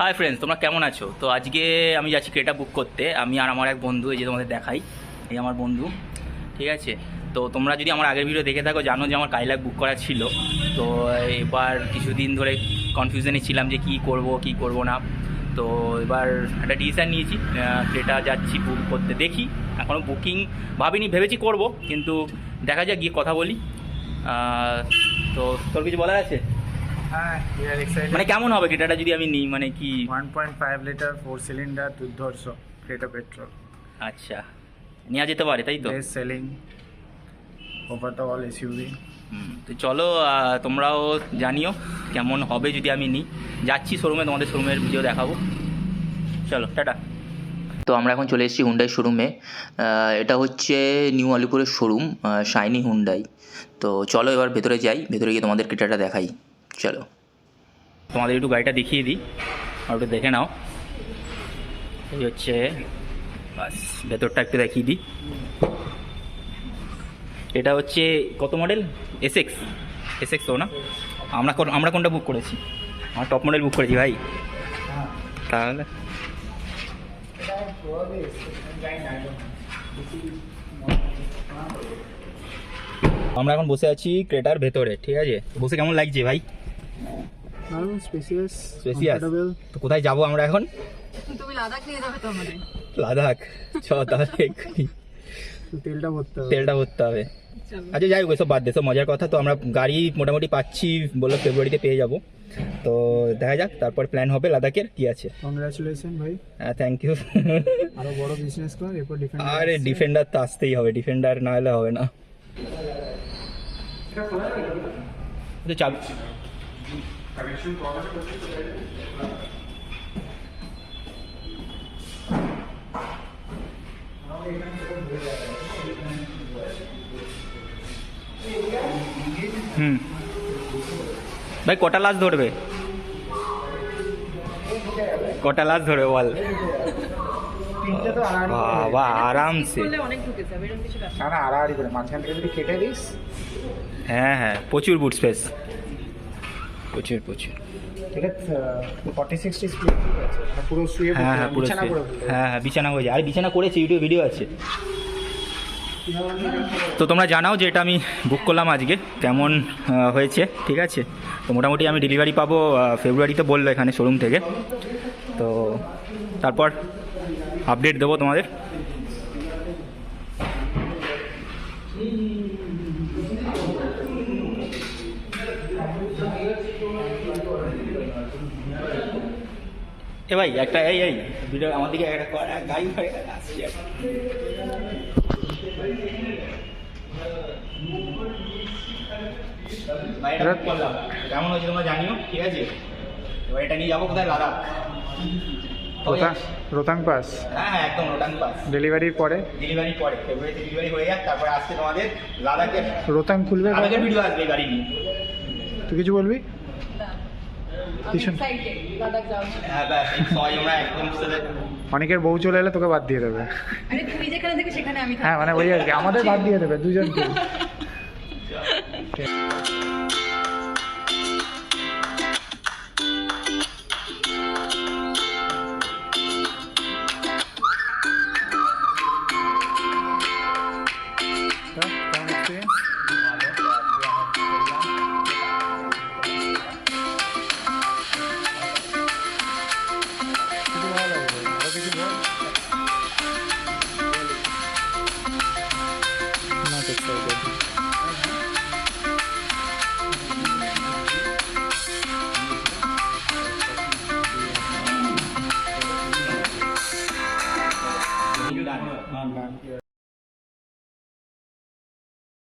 Hi friends, তোমরা কেমন আছো? তো আজকে আমি যাচ্ছি ক্রেটা বুক করতে, আমি আর আমার এক বন্ধু। এই যে তোমাদের দেখাই, এই আমার বন্ধু, ঠিক আছে? তো তোমরা যদি আমার আগের ভিডিও দেখে থাকো জানো যে আমার কাইলাক বুক করা ছিল। তো এবার কিছুদিন ধরে কনফিউশনে ছিলাম যে কী করব না। তো এবার একটা ডিসিশান নিয়েছি, ক্রেটা যাচ্ছি বুক করতে। দেখি, এখনও বুকিং ভাবিনি, ভেবেছি করব, কিন্তু দেখা যাক, গিয়ে কথা বলি। তো তোর কিছু বলার আছে? হ্যাঁ, we are excited. মানে কেমন হবে ক্রেটাটা যদি আমি নিই, মানে কি? 1.5 লিটার 4 সিলিন্ডার দুর্ধর্ষ ক্রেটা পেট্রোল। আচ্ছা, নেওয়া যেতে পারে, তাই তো? Best selling over the all SUV. তো চলো, তোমরাও জানিও কেমন হবে যদি আমি নিই। যাচ্ছি শোরুমে, তোমাদের শোরুমের ভিডিও দেখাবো। চলো, টাটা। তো আমরা এখন চলে এসেছি হুন্ডাই শোরুমে। এটা হচ্ছে নিউ আলিপুরের শোরুম, শাইনি হুন্ডাই। তো চলো এবার ভেতরে যাই, ভেতরে গিয়ে তোমাদের ক্রেটাটা দেখাই। চলো, তোমাদের একটু গাড়িটা দেখিয়ে দিই, আর একটু দেখে নাও। এই হচ্ছে, বাস ভেতরটা একটু দেখিয়ে দিই। এটা হচ্ছে কত মডেল? এসএক্স তো না? আমরা কোনটা বুক করেছি? আমরা টপ মডেল বুক করেছি ভাই। তাহলে আমরা এখন বসে আছি ক্রেটার ভেতরে, ঠিক আছে? বসে কেমন লাগছে ভাই? স্পেসিয়াস। তো কোথায় যাবো আমরা এখন? তুমি লাদাখ নিয়ে যাবে তো আমাদের। লাদাখ? চ তাহলে এক্ষুনি তেলটা ভরতে হবে। আচ্ছা যাই হোক, এসব বাদ দে, সব মজার কথা। তো আমরা গাড়ি মোটামুটি পাচ্ছি, বললো ফেব্রুয়ারিতে পেয়ে যাব। তো দেখা যাক, তারপর প্ল্যান হবে লাদাখের। কি আছে? কংগ্রাচুলেশন ভাই। হ্যাঁ, থ্যাংক ইউ। আরো বড় বিজনেস কর, এরপর ডিফেন্ডার। আরে ডিফেন্ডার তো আসতেই হবে, ডিফেন্ডার না হলে হবে না। চাবি ভাই কটা লাশ ধরবে? কটা লাশ ধরবে বল? বাবা আরামসে। অনেক ঢুকে যাবে, এরকম কিছু ব্যাপার না না, আড়াআড়ি করে মাঝখান থেকে যদি কেটে দিস। হ্যাঁ, প্রচুর বুট স্পেস, প্রচুর। এটা 40-60 স্প্লিট আছে, মানে পুরো শুয়ে হ্যাঁ পুরো বিছানা করে ফেলতে হবে। হ্যাঁ বিছানা হয়ে যায়। আর বিছানা করেছি, ইউটিউব ভিডিও আছে। তো তোমরা জানাও যে এটা আমি বুক করলাম আজকে, কেমন হয়েছে, ঠিক আছে? তো মোটামুটি আমি ডেলিভারি পাবো ফেব্রুয়ারিতে বললো এখানে শোরুম থেকে। তো তারপর আপডেট দেবো তোমাদের। এ ভাই একটা এই ভিডিও আমার দিকে একটা গাড়ি আসছে। কেমন হয়েছে তোমরা জানিও, ঠিক আছে? এবার এটা নিয়ে যাবো কোথায়? লাদাখ। রোতাং পাস। হ্যাঁ একদম রোটাং পাস। ডেলিভারির পরে ফেব্রুয়ারিতে ডেলিভারি হয়ে যাক, তারপরে আসছে তোমাদের লাদাখের। রোতাং খুলবে। লাদাখের ভিডিও আসবে গাড়ি নিয়ে। তুই কিছু বলবি? লাদাখ যাওয়ার জন্য। হ্যাঁ ব্যাস, সবাই আমরা একদম সাথে। অনেকের বউ চলে এলে তোকে বাদ দিয়ে দেবে। আরে তুই যেখানে থেকে সেখানে আমি হ্যাঁ মানে ওই আর কি, আমাদের বাদ দিয়ে দেবে দুজনকে। কেমন এক্সপিরিয়েন্স? কিছু ভালো লাগে, আরো কিছু বল। Not excited. Done.